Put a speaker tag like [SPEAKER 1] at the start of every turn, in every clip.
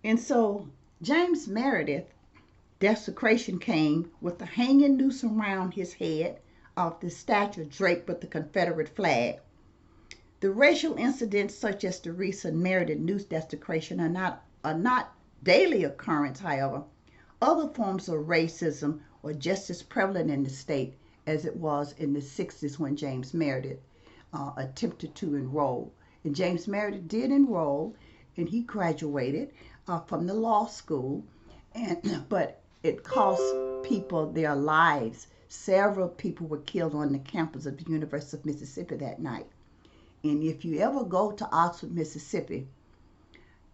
[SPEAKER 1] And so James Meredith, desecration came with the hanging noose around his head of the statue draped with the Confederate flag. The racial incidents such as the recent Meredith noose desecration are not daily occurrence, however. Other forms of racism are just as prevalent in the state as it was in the 60s when James Meredith attempted to enroll. And James Meredith did enroll, and he graduated from the law school, and but it cost people their lives. Several people were killed on the campus of the University of Mississippi that night. And if you ever go to Oxford, Mississippi,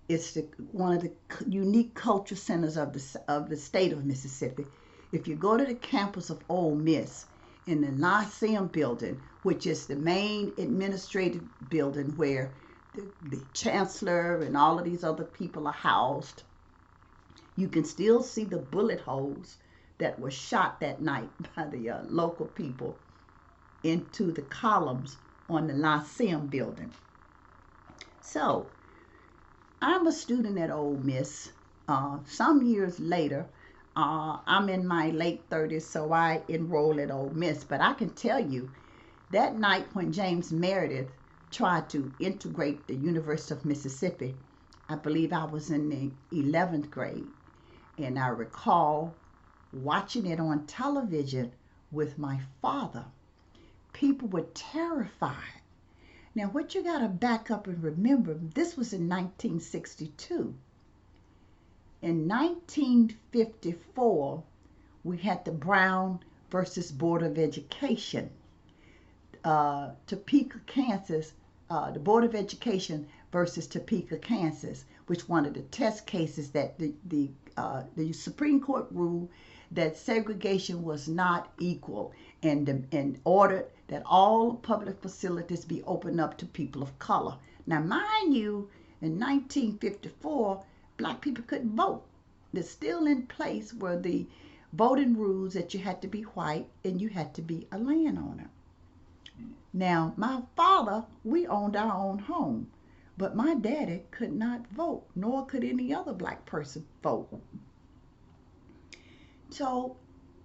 [SPEAKER 1] it's one of the unique culture centers of the state of Mississippi. If you go to the campus of Ole Miss in the Lyceum building, which is the main administrative building where the chancellor and all of these other people are housed, you can still see the bullet holes that were shot that night by the local people into the columns on the Lyceum building. So I'm a student at Ole Miss. Some years later, I'm in my late 30s, so I enrolled at Ole Miss. But I can tell you that night when James Meredith tried to integrate the University of Mississippi, I believe I was in the 11th grade. And I recall watching it on television with my father. People were terrified. Now, what you got to back up and remember, this was in 1962. In 1954, we had the Brown versus Board of Education. Topeka, Kansas, the Board of Education versus Topeka, Kansas, which one of the test cases that the Supreme Court ruled that segregation was not equal and ordered that all public facilities be opened up to people of color. Now, mind you, in 1954, black people couldn't vote. They're still in place were the voting rules that you had to be white and you had to be a landowner. Now, my father, we owned our own home, but my daddy could not vote, nor could any other black person vote. So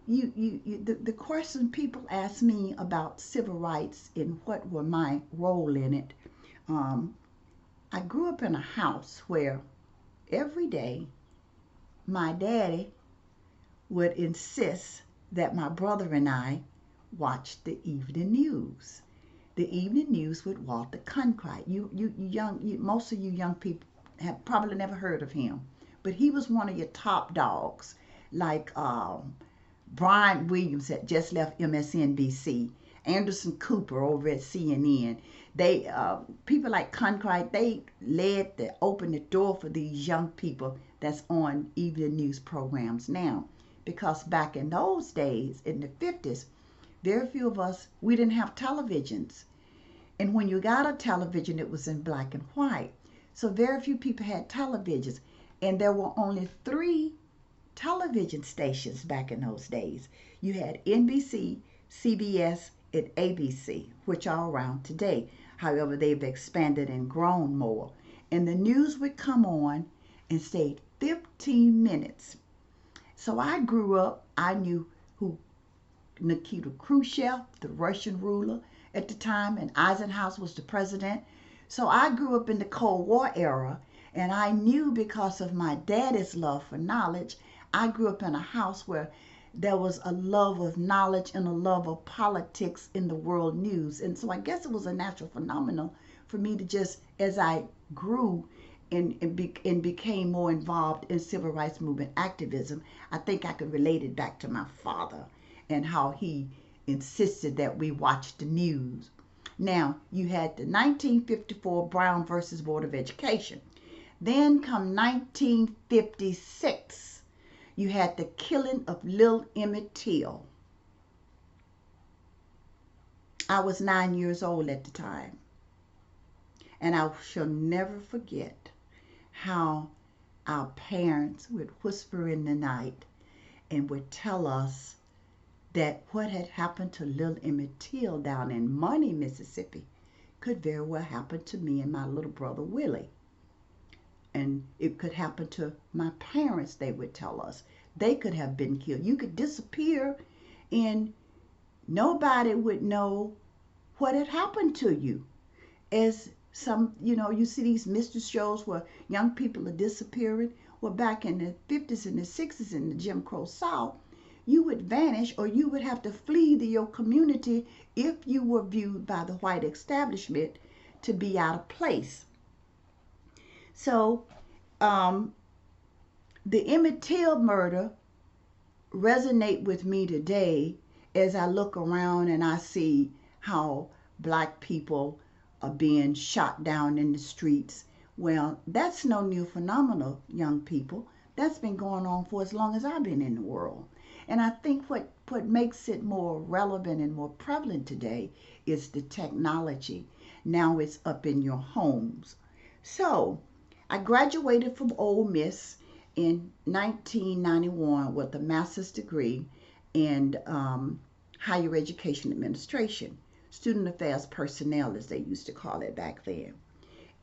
[SPEAKER 1] the question people ask me about civil rights and what were my role in it. I grew up in a house where every day my daddy would insist that my brother and I watch the evening news. The evening news with Walter Cronkite. Most of you young people have probably never heard of him, but he was one of your top dogs, like Brian Williams had just left MSNBC, Anderson Cooper over at CNN. They people like Cronkite, they opened the door for these young people that's on evening news programs now, because back in those days in the 50s, very few of us, we didn't have televisions. And when you got a television, it was in black and white. So very few people had televisions. And there were only three television stations back in those days. You had NBC, CBS, and ABC, which are around today. However, they've expanded and grown more. And the news would come on and stay 15 minutes. So I grew up, I knew who Nikita Khrushchev, the Russian ruler at the time, and Eisenhower was the president. So I grew up in the Cold War era, and I knew because of my daddy's love for knowledge, I grew up in a house where there was a love of knowledge and a love of politics in the world news. And so I guess it was a natural phenomenon for me to just, as I grew and became more involved in civil rights movement activism, I think I could relate it back to my father and how he insisted that we watch the news. Now, you had the 1954 Brown versus Board of Education. Then come 1956, you had the killing of Lil Emmett Till. I was 9 years old at the time. And I shall never forget how our parents would whisper in the night and would tell us that what had happened to Lil Emmett Till down in Money, Mississippi, could very well happen to me and my little brother Willie. And it could happen to my parents, they would tell us. They could have been killed. You could disappear and nobody would know what had happened to you. As some, you see these mystery shows where young people are disappearing. Well, back in the 50s and the 60s in the Jim Crow South, you would vanish or you would have to flee to your community if you were viewed by the white establishment to be out of place. So the Emmett Till murder resonate with me today as I look around and I see how black people are being shot down in the streets. Well, that's no new phenomenon, young people. That's been going on for as long as I've been in the world. And I think what makes it more relevant and more prevalent today is the technology. Now it's up in your homes. So I graduated from Ole Miss in 1991 with a master's degree in higher education administration, student affairs personnel, as they used to call it back then.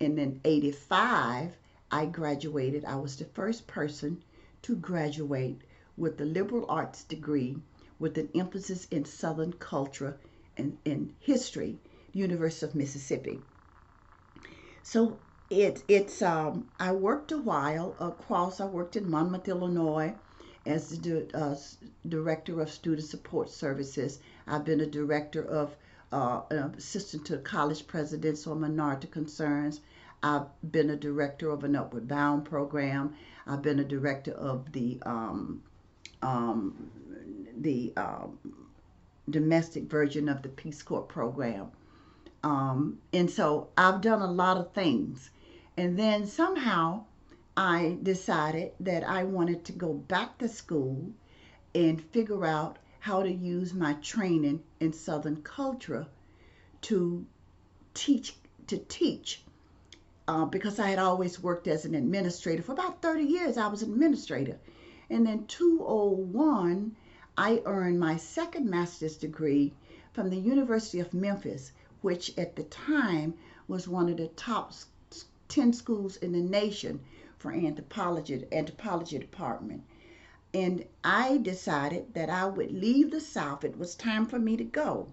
[SPEAKER 1] And in 85, I graduated. I was the first person to graduate with a liberal arts degree with an emphasis in Southern culture and in history, University of Mississippi. So I worked a while across. I worked in Monmouth, Illinois, as the director of student support services. I've been a director of an assistant to college presidents on minority concerns. I've been a director of an Upward Bound program. I've been a director of the domestic version of the Peace Corps program. And so I've done a lot of things. And then somehow I decided that I wanted to go back to school and figure out how to use my training in Southern culture to teach, because I had always worked as an administrator. For about 30 years, I was an administrator. And in 2001, I earned my second master's degree from the University of Memphis, which at the time was one of the top 10 schools in the nation for anthropology department. And I decided that I would leave the South. It was time for me to go.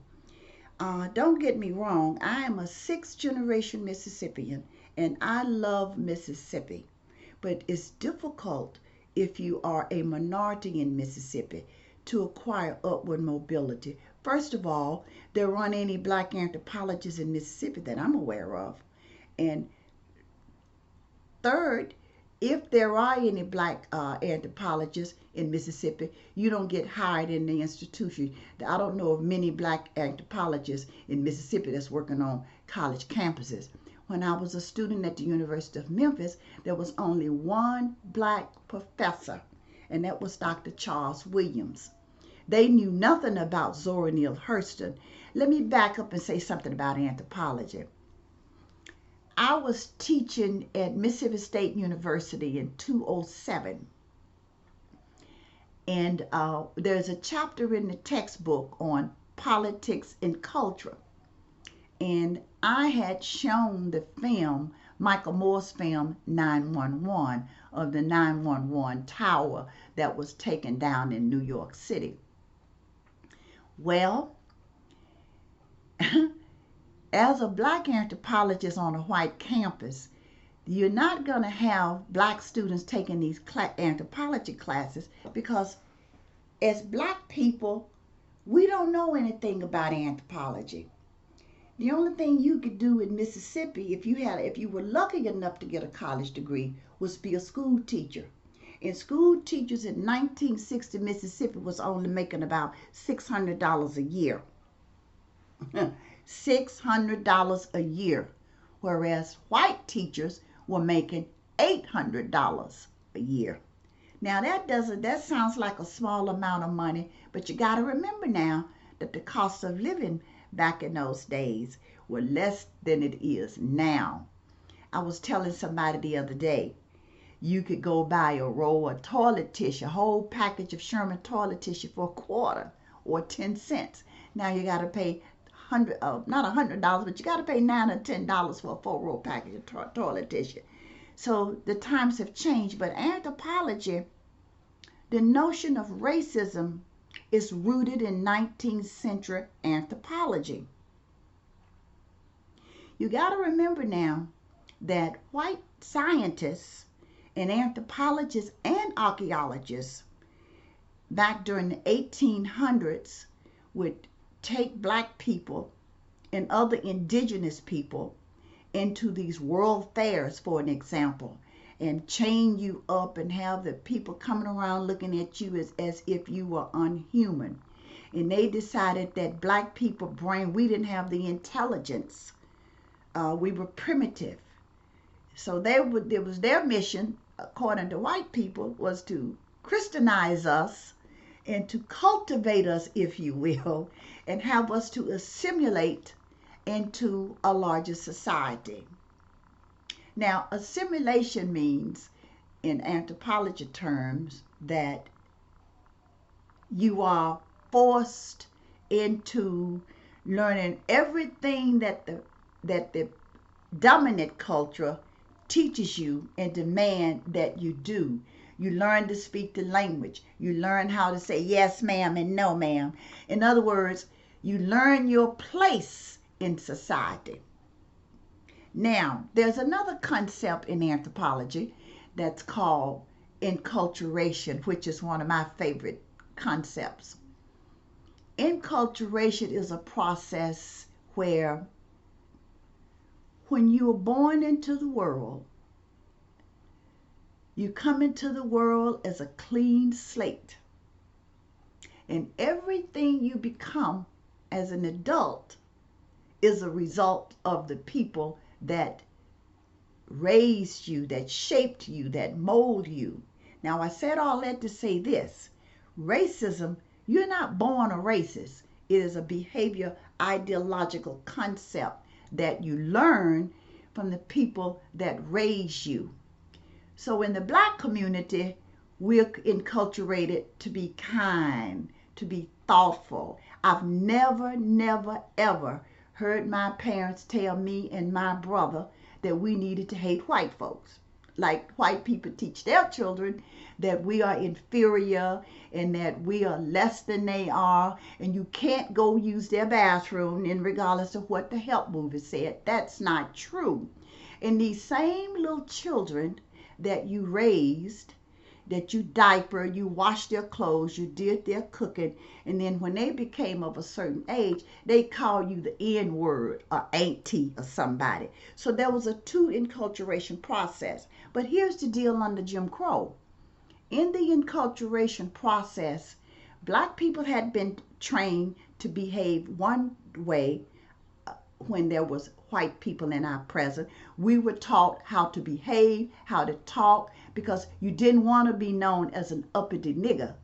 [SPEAKER 1] Don't get me wrong, I am a sixth generation Mississippian and I love Mississippi. But it's difficult if you are a minority in Mississippi to acquire upward mobility. First of all, there aren't any black anthropologists in Mississippi that I'm aware of. And third, if there are any black anthropologists in Mississippi, you don't get hired in the institution. I don't know of many black anthropologists in Mississippi that's working on college campuses. When I was a student at the University of Memphis, there was only one black professor, and that was Dr. Charles Williams. They knew nothing about Zora Neale Hurston. Let me back up and say something about anthropology. I was teaching at Mississippi State University in 2007. And there's a chapter in the textbook on politics and culture. And I had shown the film, Michael Moore's film, 911, of the 911 tower that was taken down in New York City. Well, as a black anthropologist on a white campus, you're not going to have black students taking these anthropology classes because as black people, we don't know anything about anthropology. The only thing you could do in Mississippi, if you were lucky enough to get a college degree, was be a school teacher. And school teachers in 1960 Mississippi was only making about $600 a year. $600 a year, whereas white teachers were making $800 a year. Now that sounds like a small amount of money, but you got to remember now that the cost of living back in those days were less than it is now. I was telling somebody the other day, you could go buy a roll of toilet tissue, a whole package of Sherman toilet tissue for a quarter or 10 cents. Now you got to pay not $100, but you got to pay $9 or $10 for a 4-roll package of toilet tissue. So the times have changed, but anthropology, the notion of racism is rooted in 19th century anthropology. You got to remember now that white scientists and anthropologists and archaeologists back during the 1800s would take black people and other indigenous people into these world fairs, for an example, and chain you up and have the people coming around looking at you as if you were unhuman. And they decided that black people brain, we didn't have the intelligence. We were primitive. So it was their mission, according to white people, was to Christianize us and to cultivate us, if you will, and have us to assimilate into a larger society. Now, assimilation means, in anthropology terms, that you are forced into learning everything that the dominant culture teaches you and demand that you do. You learn to speak the language. You learn how to say yes, ma'am, and no, ma'am. In other words, you learn your place in society. Now, there's another concept in anthropology that's called enculturation, which is one of my favorite concepts. Enculturation is a process where when you are born into the world, you come into the world as a clean slate. And everything you become as an adult is a result of the people that raised you, that shaped you, that molded you. Now, I said all that to say this. Racism, you're not born a racist. It is a behavior ideological concept that you learn from the people that raised you. So in the black community, we're enculturated to be kind, to be thoughtful. I've never, ever heard my parents tell me and my brother that we needed to hate white folks. Like white people teach their children that we are inferior and that we are less than they are, and you can't go use their bathroom in regardless of what the help movie said. That's not true. And these same little children that you raised, that you diapered, you washed their clothes, you did their cooking, and then when they became of a certain age, they call you the N-word or auntie or somebody. So there was a two enculturation process. But here's the deal under Jim Crow. In the enculturation process, black people had been trained to behave one way when there was white people in our presence. We were taught how to behave, how to talk, because you didn't want to be known as an uppity nigger.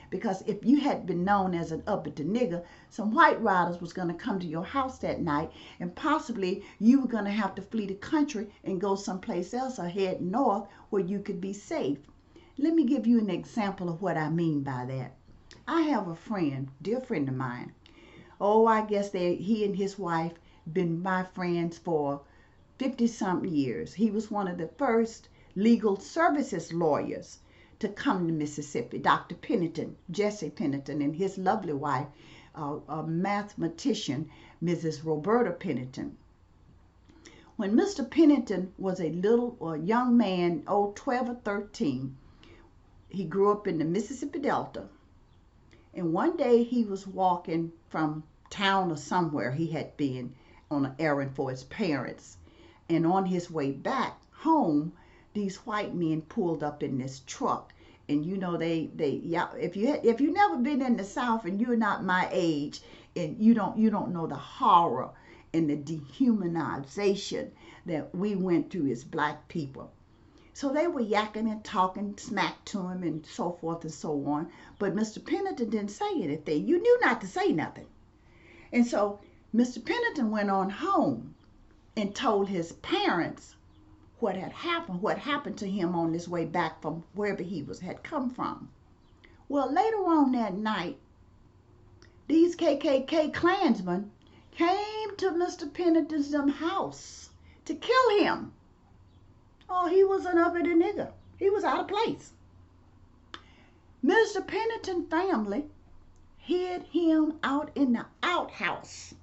[SPEAKER 1] Because if you had been known as an uppity nigger, some white riders was going to come to your house that night, and possibly you were going to have to flee the country and go someplace else or head north where you could be safe. Let me give you an example of what I mean by that. I have a friend, dear friend of mine. Oh, I guess he and his wife been my friends for 50-something years. He was one of the first legal services lawyers to come to Mississippi. Dr. Pennington, Jesse Pennington, and his lovely wife, a mathematician, Mrs. Roberta Pennington. When Mr. Pennington was a young man, 12 or 13, he grew up in the Mississippi Delta. And one day he was walking from town or somewhere he had been on an errand for his parents. And on his way back home, these white men pulled up in this truck. And you know, if you've never been in the South and you're not my age, and you don't know the horror and the dehumanization that we went through as black people. So they were yakking and talking smack to him and so forth and so on. But Mr. Pennington didn't say anything. You knew not to say nothing. And so Mr. Pennington went on home and told his parents what happened to him on his way back from wherever he had come from. Well, later on that night, these KKK Klansmen came to Mr. Pennington's house to kill him. Oh, he was an uppity nigger. He was out of place. Mr. Pennington family hid him out in the outhouse,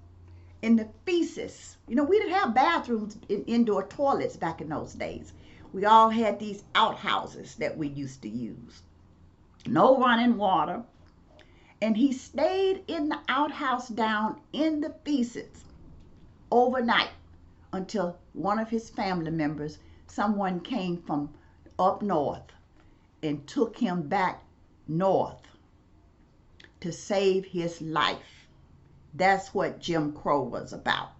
[SPEAKER 1] in the feces. You know, we didn't have bathrooms in indoor toilets back in those days. We all had these outhouses that we used to use. No running water. And he stayed in the outhouse down in the feces overnight until one of his family members, someone came from up north and took him back north to save his life. That's what Jim Crow was about.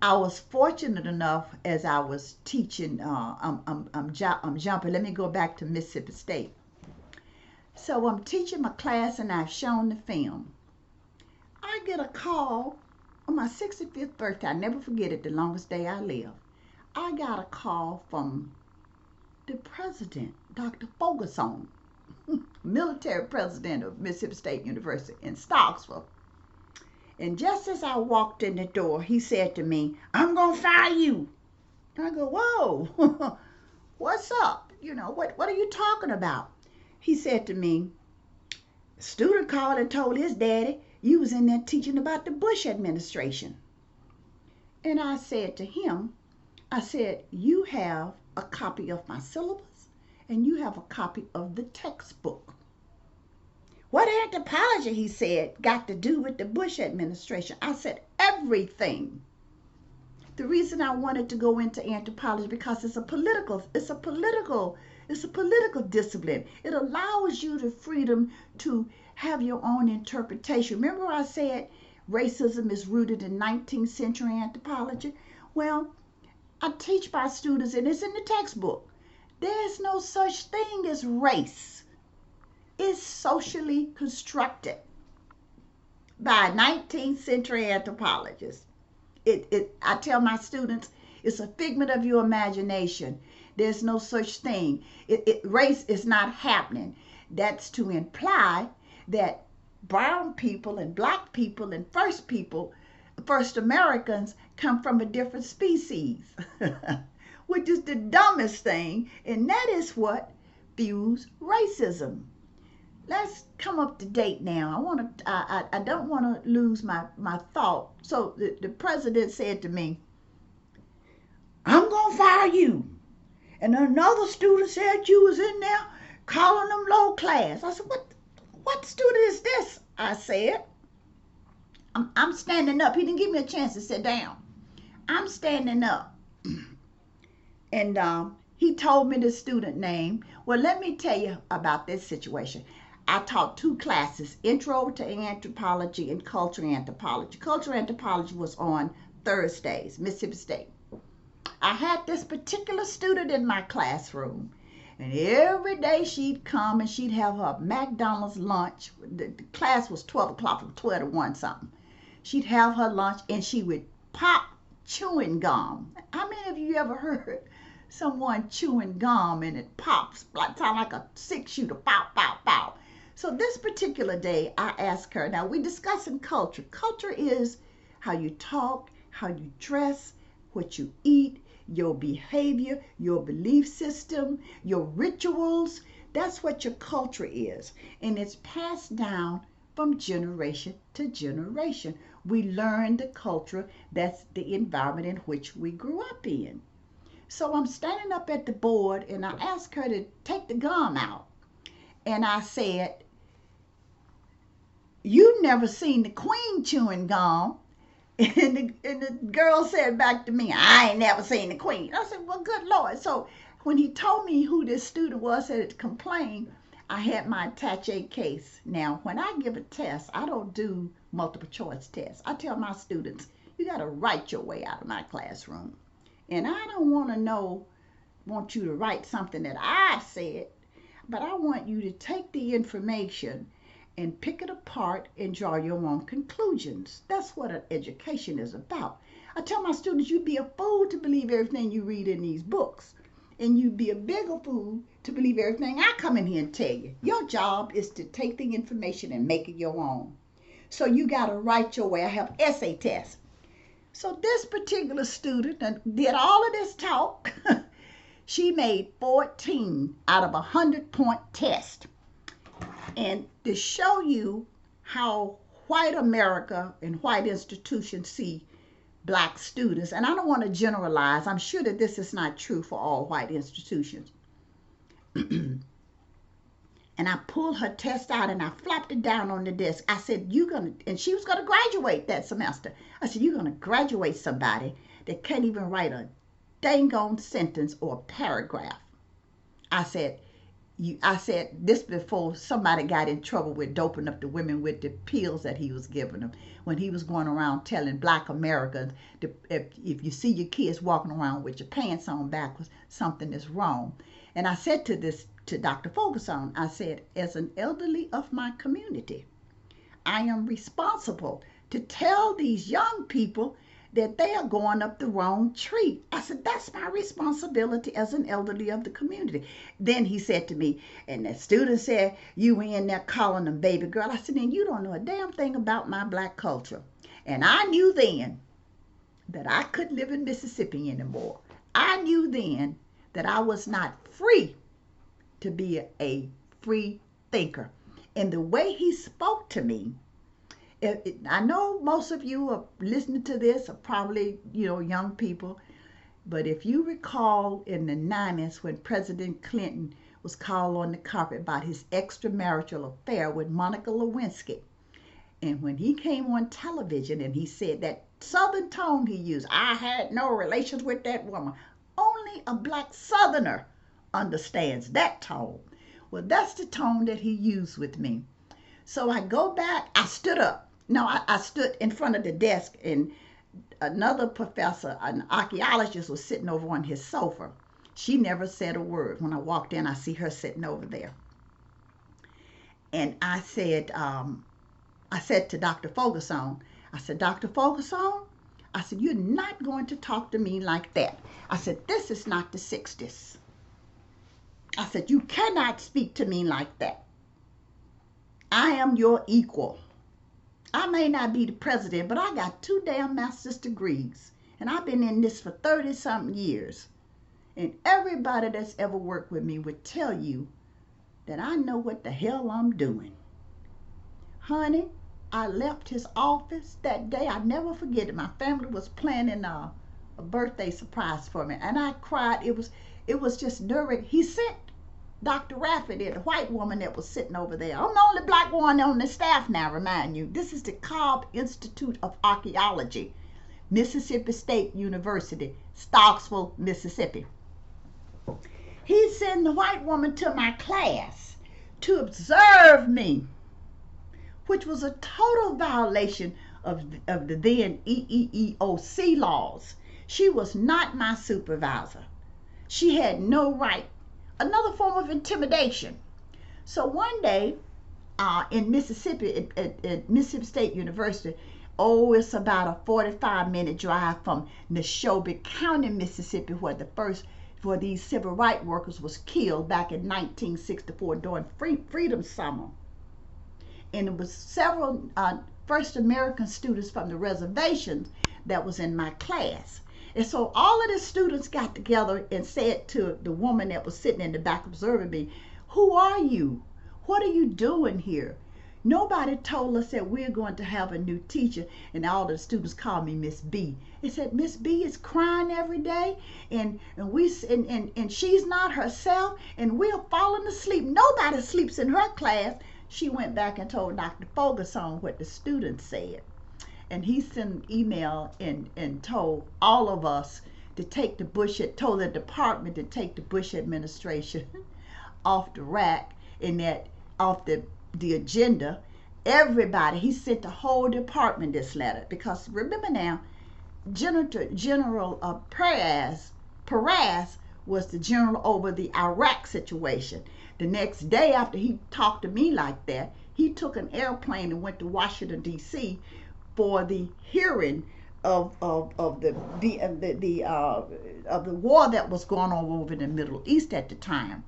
[SPEAKER 1] I was fortunate enough as I was teaching, I'm jumping, let me go back to Mississippi State. So I'm teaching my class and I've shown the film. I get a call on my 65th birthday. I never forget it, the longest day I live. I got a call from the president, Dr. Ferguson, military president of Mississippi State University in Stocksville. And just as I walked in the door, he said to me, "I'm going to fire you." And I go, "Whoa, what's up? You know, what are you talking about?" He said to me, "A student called and told his daddy you was in there teaching about the Bush administration." And I said to him, I said, "You have a copy of my syllabus and you have a copy of the textbook. What anthropology," he said, "got to do with the Bush administration?" I said, "Everything." The reason I wanted to go into anthropology because it's a political discipline. It allows you the freedom to have your own interpretation. Remember I said racism is rooted in 19th century anthropology? Well, I teach my students, and it's in the textbook, there's no such thing as race. It's socially constructed by 19th century anthropologists. I tell my students, it's a figment of your imagination. There's no such thing. Race is not happening. That's to imply that brown people and black people and first Americans come from a different species, which is the dumbest thing, and that is what fuels racism. Let's come up to date now. I don't want to lose my thought. So the president said to me, "I'm gonna fire you." And another student said you was in there calling them low class. I said, what student is this?" I said. I'm standing up. He didn't give me a chance to sit down. I'm standing up. And he told me the student name. Well, let me tell you about this situation. I taught 2 classes, Intro to Anthropology and Cultural Anthropology. Cultural Anthropology was on Thursdays, Mississippi State. I had this particular student in my classroom, and every day she'd come and she'd have her McDonald's lunch. The class was 12 o'clock from 12 to 1 something. She'd have her lunch and she would pop chewing gum. How many of you ever heard someone chewing gum and it pops, sound like a 6-shooter, pow, pow, pow? So this particular day, I asked her, now we're discussing culture. Culture is how you talk, how you dress, what you eat, your behavior, your belief system, your rituals. That's what your culture is. And it's passed down from generation to generation. We learn the culture, that's the environment in which we grew up in. So I'm standing up at the board and I asked her to take the gum out. And I said, "You never seen the queen chewing gum." And the girl said back to me, "I ain't never seen the queen." I said, "Well, good Lord." So when he told me who this student was that had complained, I had my attaché case. Now, when I give a test, I don't do multiple choice tests. I tell my students, you got to write your way out of my classroom. And I don't want you to write something that I've said, but I want you to take the information and pick it apart and draw your own conclusions. That's what an education is about. I tell my students, you'd be a fool to believe everything you read in these books. And you'd be a bigger fool to believe everything I come in here and tell you. Your job is to take the information and make it your own. So you got to write your way. I have essay tests. So this particular student did all of this talk. She made 14 out of a 100-point test. And to show you how white America and white institutions see black students, and I don't want to generalize, I'm sure that this is not true for all white institutions. And I pulled her test out and I flopped it down on the desk. I said, and she was going to graduate that semester. I said, you're going to graduate somebody that can't even write a dang on sentence or a paragraph. I said this before somebody got in trouble with doping up the women with the pills that he was giving them, when he was going around telling black Americans, if you see your kids walking around with your pants on backwards, something is wrong. And I said to Dr. Ferguson, I said, as an elderly of my community, I am responsible to tell these young people that they are going up the wrong tree. I said, that's my responsibility as an elderly of the community. Then he said to me, and the student said, you in there calling them baby girl. I said, then you don't know a damn thing about my black culture. And I knew then that I couldn't live in Mississippi anymore. I knew then that I was not free to be a free thinker. And the way he spoke to me, I know most of you are listening to this are probably, young people, but if you recall in the 90s when President Clinton was called on the carpet about his extramarital affair with Monica Lewinsky, and when he came on television and he said that southern tone he used, I had no relations with that woman. Only a black southerner understands that tone. Well, that's the tone that he used with me. So I go back, I stood up. No, I stood in front of the desk, and another professor, an archaeologist, was sitting over on his sofa. She never said a word. When I walked in, I see her sitting over there. And I said to Dr. Ferguson, I said, Dr. Ferguson, I said, you're not going to talk to me like that. I said, this is not the 60s. I said, you cannot speak to me like that. I am your equal. I may not be the president, but I got 2 damn master's degrees. And I've been in this for 30-something years. And everybody that's ever worked with me would tell you that I know what the hell I'm doing. Honey, I left his office that day. I never forget it. My family was planning a birthday surprise for me. And I cried. It was just nerve. He sent Dr. Rafferty, the white woman that was sitting over there. I'm the only black one on the staff now, remind you. This is the Cobb Institute of Archaeology, Mississippi State University, Starksville, Mississippi. He sent the white woman to my class to observe me, which was a total violation of the then EEOC laws. She was not my supervisor. She had no right. Another form of intimidation. So one day in Mississippi, at Mississippi State University, it's about a 45-minute drive from Neshoba County, Mississippi, where these civil rights workers was killed back in 1964 during Freedom Summer. And it was several first American students from the reservations that was in my class. And so all of the students got together and said to the woman that was sitting in the back observing me, who are you? What are you doing here? Nobody told us that we're going to have a new teacher. And all the students called me Miss B. They said, Miss B is crying every day, and she's not herself, and we're falling asleep. Nobody sleeps in her class. She went back and told Dr. Ferguson what the students said. And he sent an email and told all of us to take told the department to take the Bush administration off the rack and that off the agenda. Everybody, he sent the whole department this letter, because remember now, General Perez was the general over the Iraq situation. The next day after he talked to me like that, he took an airplane and went to Washington, D.C. for the hearing of the war that was going on over in the Middle East at the time.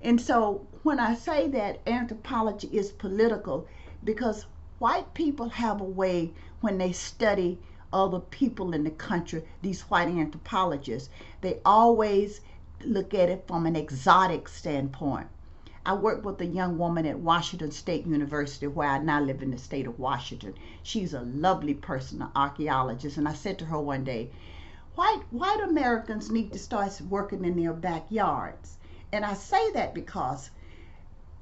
[SPEAKER 1] And so when I say that anthropology is political, because white people have a way when they study other people in the country, these white anthropologists, they always look at it from an exotic standpoint. I work with a young woman at Washington State University, where I now live in the state of Washington. She's a lovely person, an archaeologist, and I said to her one day, white Americans need to start working in their backyards. And I say that because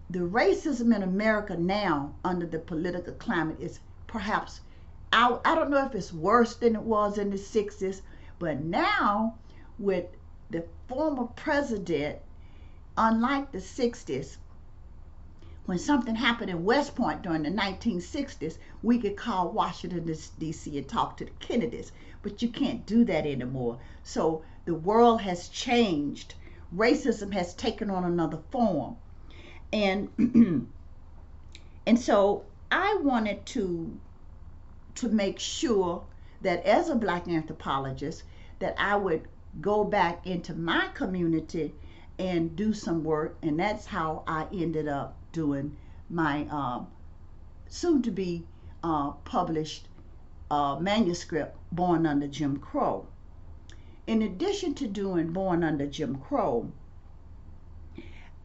[SPEAKER 1] the racism in America now, under the political climate, is perhaps, I don't know if it's worse than it was in the 60s, but now with the former president, unlike the 60s, when something happened in West Point during the 1960s, we could call Washington, D.C. and talk to the Kennedys. But you can't do that anymore. So the world has changed. Racism has taken on another form. And and so I wanted to make sure that as a Black anthropologist, that I would go back into my community and do some work. And that's how I ended up doing my soon to be published manuscript, Born Under Jim Crow. In addition to doing Born Under Jim Crow,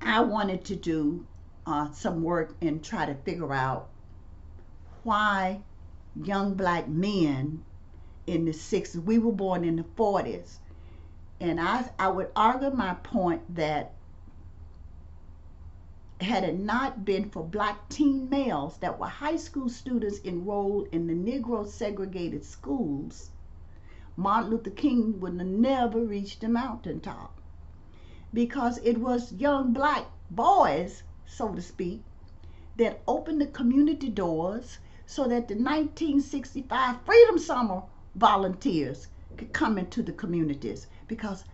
[SPEAKER 1] I wanted to do some work and try to figure out why young Black men in the 60s, we were born in the 40s, and I would argue my point that had it not been for Black teen males that were high school students enrolled in the Negro segregated schools, Martin Luther King would have never reached the mountaintop, because it was young Black boys, so to speak, that opened the community doors so that the 1965 Freedom Summer volunteers could come into the communities, because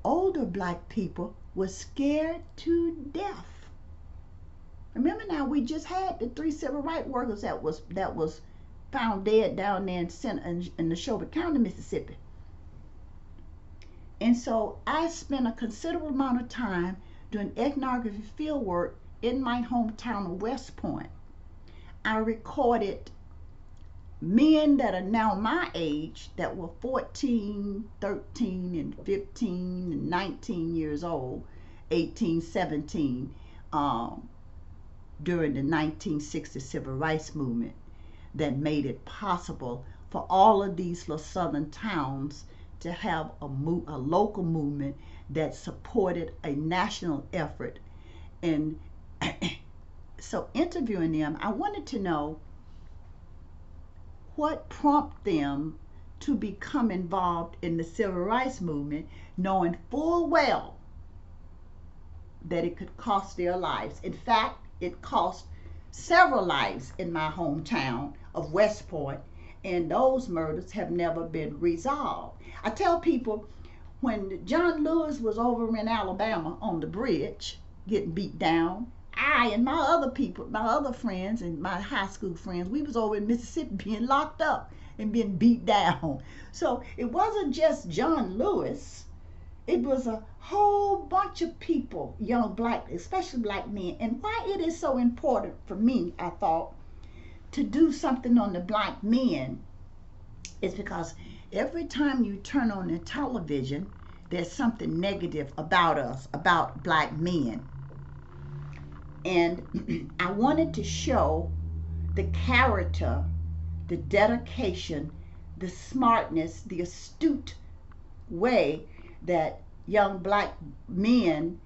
[SPEAKER 1] older Black people were scared to death. Remember now, we just had the 3 civil rights workers that was found dead down there in Neshoba County, Mississippi. And so I spent a considerable amount of time doing ethnography field work in my hometown of West Point. I recorded men that are now my age that were 14, 13, and 15, and 19 years old, 18, 17, during the 1960 Civil Rights Movement, that made it possible for all of these little southern towns to have a local movement that supported a national effort. And so interviewing them, I wanted to know what prompted them to become involved in the civil rights movement, knowing full well that it could cost their lives. In fact, it cost several lives in my hometown of West Point, and those murders have never been resolved. I tell people, when John Lewis was over in Alabama on the bridge getting beat down, I and my other people, my other friends and my high school friends, we was over in Mississippi being locked up and being beat down. So it wasn't just John Lewis. It was a whole bunch of people, young Black, especially Black men. And why it is so important for me, I thought, to do something on the Black men is because every time you turn on the television, there's something negative about us, about Black men. And I wanted to show the character, the dedication, the smartness, the astute way that young Black men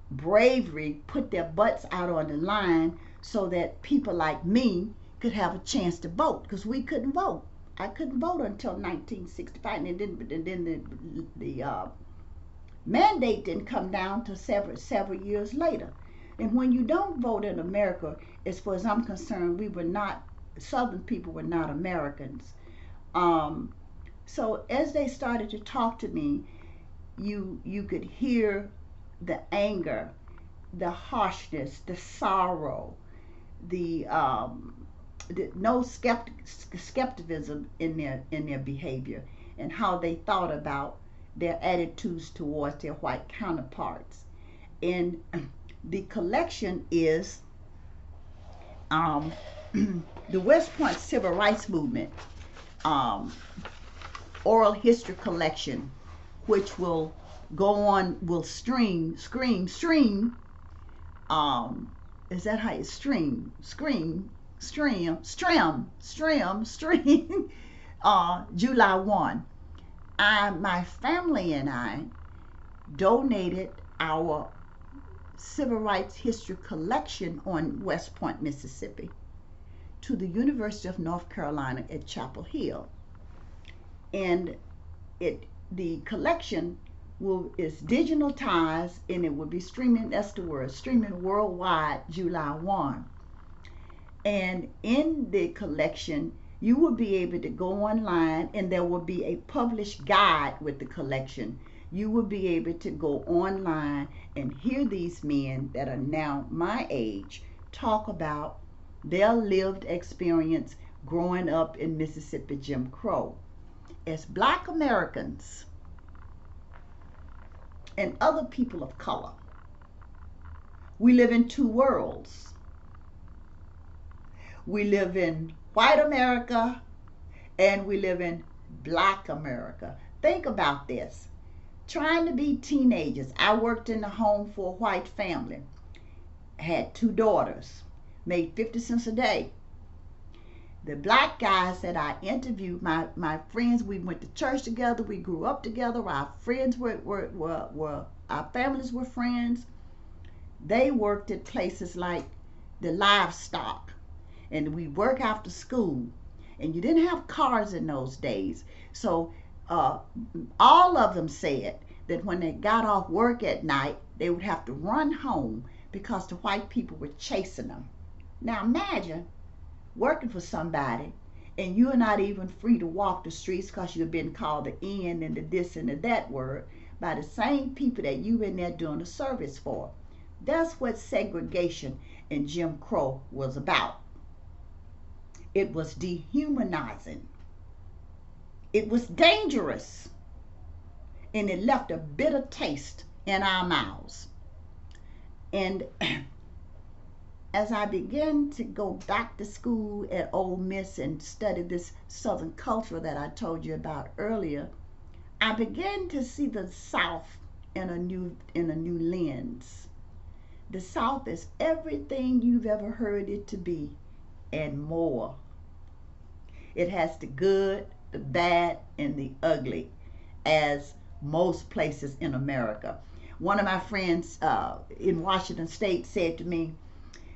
[SPEAKER 1] bravery put their butts out on the line so that people like me could have a chance to vote, because we couldn't vote. I couldn't vote until 1965, and then the mandate didn't come down till several years later. And when you don't vote in America, as far as I'm concerned, we were not, Southern people were not Americans. So as they started to talk to me, you could hear the anger, the harshness, the sorrow, the no skepticism in their behavior, and how they thought about their attitudes towards their white counterparts. And the collection is the West Point Civil Rights Movement. um, oral history collection, which will go on, will stream, is that how you stream, July 1. My family and I donated our civil rights history collection on West Point, Mississippi, to the University of North Carolina at Chapel Hill. And the collection is digitalized, and it will be streaming, that's the word, streaming worldwide July 1. And in the collection, you will be able to go online, and there will be a published guide with the collection. You will be able to go online and hear these men that are now my age talk about their lived experience growing up in Mississippi Jim Crow. As Black Americans and other people of color, we live in two worlds. We live in white America and we live in Black America. Think about this. Trying to be teenagers. I worked in the home for a white family. Had 2 daughters. Made 50 cents a day. The black guys that I interviewed, my friends, we went to church together, we grew up together, our friends our families were friends. They worked at places like the livestock, and we work after school, and you didn't have cars in those days. So all of them said that when they got off work at night, they would have to run home because the white people were chasing them. Now imagine working for somebody and you're not even free to walk the streets because you've been called the N and the this and the that word by the same people that you've been there doing a service for. That's what segregation and Jim Crow was about. It was dehumanizing. It was dangerous. And it left a bitter taste in our mouths. And as I began to go back to school at Ole Miss and study this Southern culture that I told you about earlier, I began to see the South in a new lens. The South is everything you've ever heard it to be and more. It has the good, the bad, and the ugly, as most places in America. One of my friends in Washington State said to me,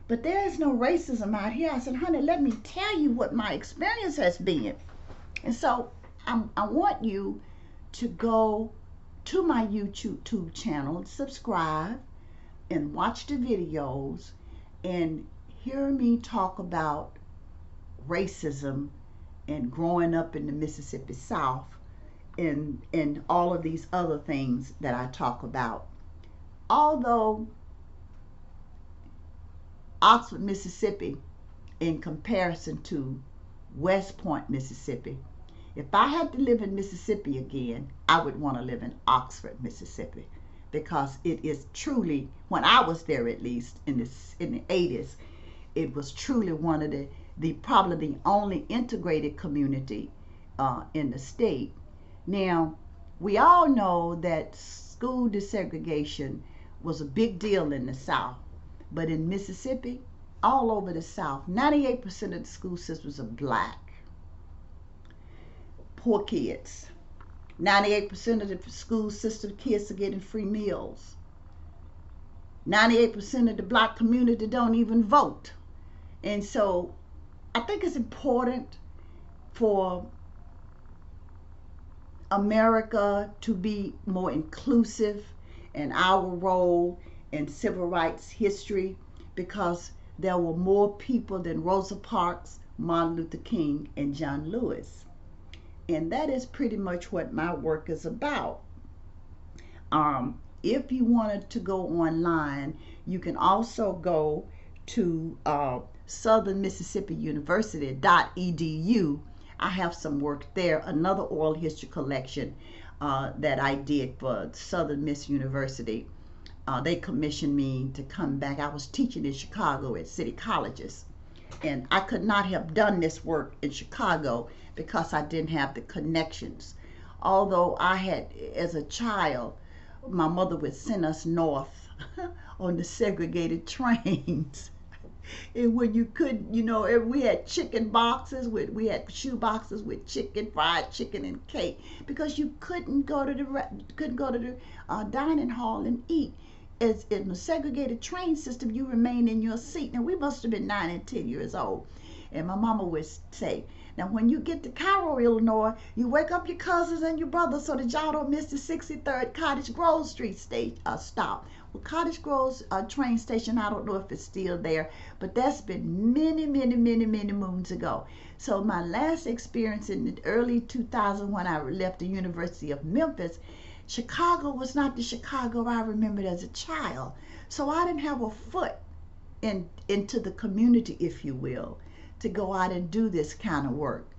[SPEAKER 1] "But there is no racism out here." I said, "Honey, let me tell you what my experience has been." And so I want you to go to my YouTube channel, subscribe, and watch the videos and hear me talk about racism and growing up in the Mississippi South and all of these other things that I talk about. Although Oxford, Mississippi, in comparison to West Point, Mississippi, if I had to live in Mississippi again, I would want to live in Oxford, Mississippi, because it is truly, when I was there at least in the 80s, it was truly one of the probably the only integrated community in the state. Now, we all know that school desegregation was a big deal in the South, but in Mississippi, all over the South, 98% of the school systems are black. Poor kids. 98% of the school system kids are getting free meals. 98% of the black community don't even vote. And so I think it's important for America to be more inclusive in our role in civil rights history, because there were more people than Rosa Parks, Martin Luther King, and John Lewis. And that is pretty much what my work is about. If you wanted to go online, you can also go to Southern Mississippi University.edu. I have some work there, another oral history collection that I did for Southern Miss University. They commissioned me to come back. I was teaching in Chicago at city colleges. And I could not have done this work in Chicago because I didn't have the connections. Although I had, as a child, my mother would send us north on the segregated trains. And when you couldn't, we had chicken boxes we had shoe boxes with chicken, fried chicken, and cake, because you couldn't go to the dining hall and eat. As in the segregated train system, you remain in your seat. Now, we must have been 9 and 10 years old. And my mama would say, now when you get to Cairo, Illinois, you wake up your cousins and your brothers so that y'all don't miss the 63rd Cottage Grove Street stop. Well, Cottage Grove train station, I don't know if it's still there, but that's been many, many, many, many moons ago. So my last experience in the early 2000, when I left the University of Memphis, Chicago was not the Chicago I remembered as a child. So I didn't have a foot into the community, if you will, to go out and do this kind of work.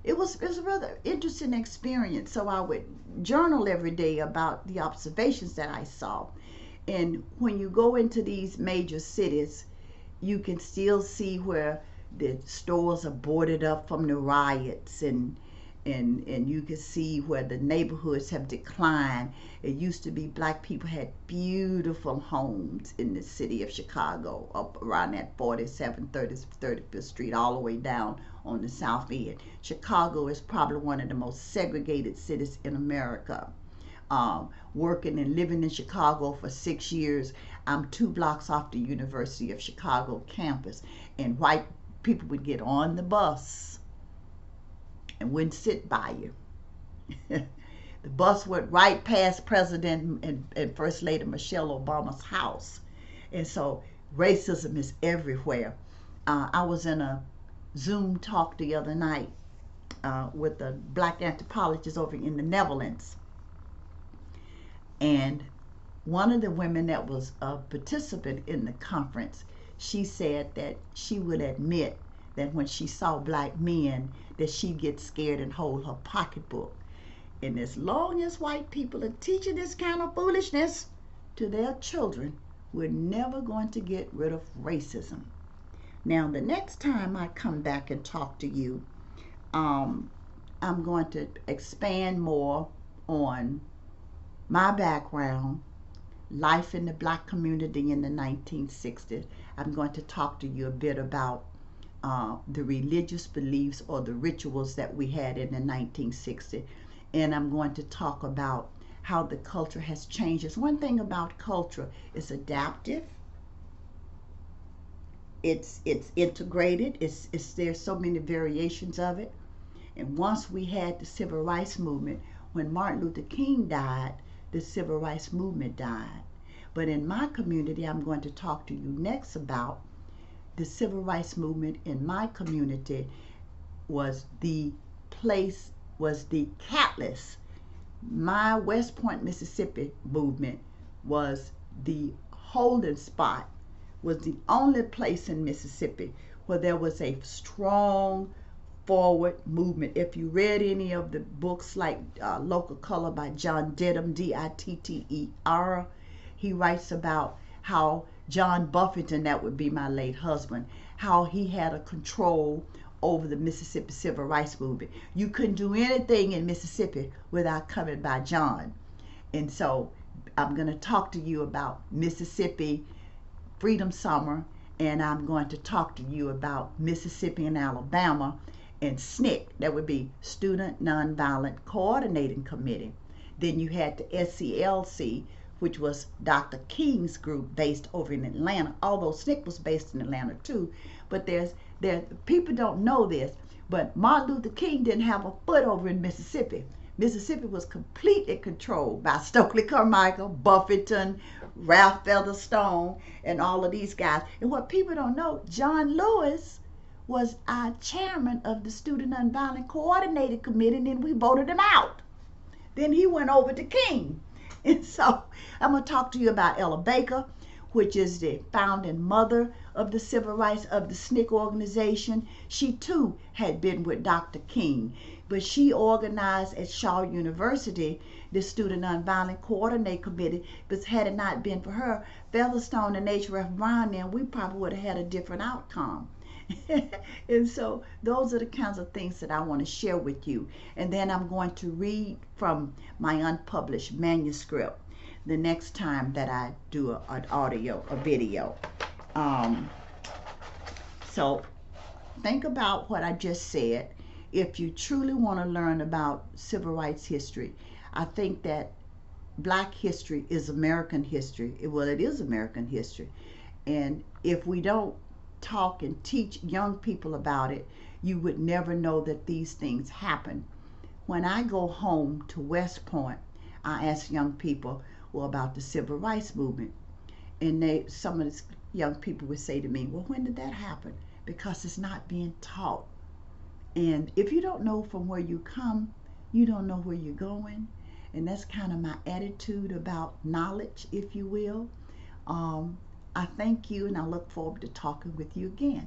[SPEAKER 1] It was a rather interesting experience. So I would journal every day about the observations that I saw. And when you go into these major cities, you can still see where the stores are boarded up from the riots, and you can see where the neighborhoods have declined. It used to be black people had beautiful homes in the city of Chicago, up around that 47th, 35th Street, all the way down on the south end. Chicago is probably one of the most segregated cities in America. Working and living in Chicago for 6 years, I'm 2 blocks off the University of Chicago campus, and white people would get on the bus and wouldn't sit by you. The bus went right past President and First Lady Michelle Obama's house. And so racism is everywhere. I was in a Zoom talk the other night with a black anthropologist over in the Netherlands. And one of the women that was a participant in the conference, she said that she would admit that when she saw black men, that she'd get scared and hold her pocketbook. And as long as white people are teaching this kind of foolishness to their children, we're never going to get rid of racism. Now, the next time I come back and talk to you, I'm going to expand more on my background, life in the black community in the 1960s. I'm going to talk to you a bit about the religious beliefs or the rituals that we had in the 1960s. And I'm going to talk about how the culture has changed. It's one thing about culture, it's adaptive, it's integrated, there's so many variations of it. And once we had the civil rights movement, when Martin Luther King died, the civil rights movement died. But in my community, I'm going to talk to you next about the civil rights movement in my community was the catalyst. My West Point, Mississippi movement was the holding spot, was the only place in Mississippi where there was a strong forward movement. If you read any of the books like Local Color by John Dittem, Ditter, he writes about how John Buffington, that would be my late husband, how he had a control over the Mississippi Civil Rights Movement. You couldn't do anything in Mississippi without coming by John. And so I'm going to talk to you about Mississippi Freedom Summer, and I'm going to talk to you about Mississippi and Alabama and SNCC, that would be Student Nonviolent Coordinating Committee. Then you had the SCLC, which was Dr. King's group based over in Atlanta, although SNCC was based in Atlanta too. But people don't know this, but Martin Luther King didn't have a foot over in Mississippi. Mississippi was completely controlled by Stokley Carmichael, Buffington, Ralph Featherstone, and all of these guys. And what people don't know, John Lewis was our chairman of the Student Nonviolent Coordinating Committee, and then we voted him out. Then he went over to King. And so I'm going to talk to you about Ella Baker, which is the founding mother of the civil rights of the SNCC organization. She too had been with Dr. King. But she organized at Shaw University the Student Nonviolent Coordinating Committee, because had it not been for her, Featherstone and H.R.F. Brown, then we probably would have had a different outcome. And so those are the kinds of things that I want to share with you. And then I'm going to read from my unpublished manuscript the next time that I do an audio, a video. So think about what I just said. If you truly want to learn about civil rights history, I think that Black history is American history. Well, it is American history. And if we don't talk and teach young people about it, you would never know that these things happen. When I go home to West Point, I ask young people, well, about the civil rights movement. And some of the young people would say to me, well, when did that happen? Because it's not being taught. And if you don't know from where you come, you don't know where you're going. And that's kind of my attitude about knowledge, if you will. I thank you, and I look forward to talking with you again.